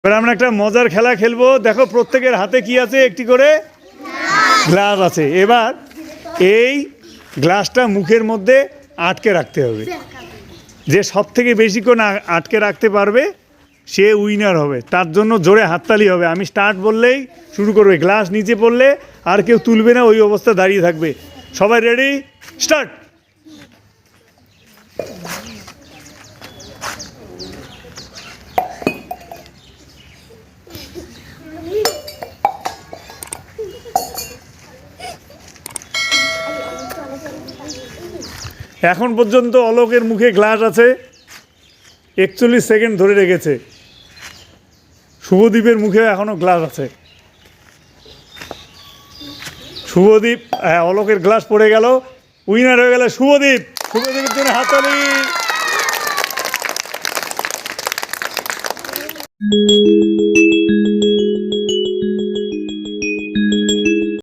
এবার আমরা একটা মজার খেলা খেলবো। দেখো প্রত্যেকের হাতে কি আছে, একটি করে গ্লাস আছে। এবার এই গ্লাসটা মুখের মধ্যে আটকে রাখতে হবে। যে সব থেকে বেশিক্ষণ আটকে রাখতে পারবে সে উইনার হবে। তার জন্য জোরে হাততালি হবে। আমি স্টার্ট বললেই শুরু করবে। গ্লাস নিচে পড়লে আর কেউ তুলবে না, ওই অবস্থা দাঁড়িয়ে থাকবে। সবাই রেডি, স্টার্ট। এখন পর্যন্ত অলোকের মুখে গ্লাস আছে, 41 সেকেন্ড ধরে রেখেছে। শুভদীপের মুখেও এখনও গ্লাস আছে। শুভদীপ, হ্যাঁ, অলোকের গ্লাস পড়ে গেল, উইনার হয়ে গেল শুভদীপ। শুভদীপের জন্য হাততালি।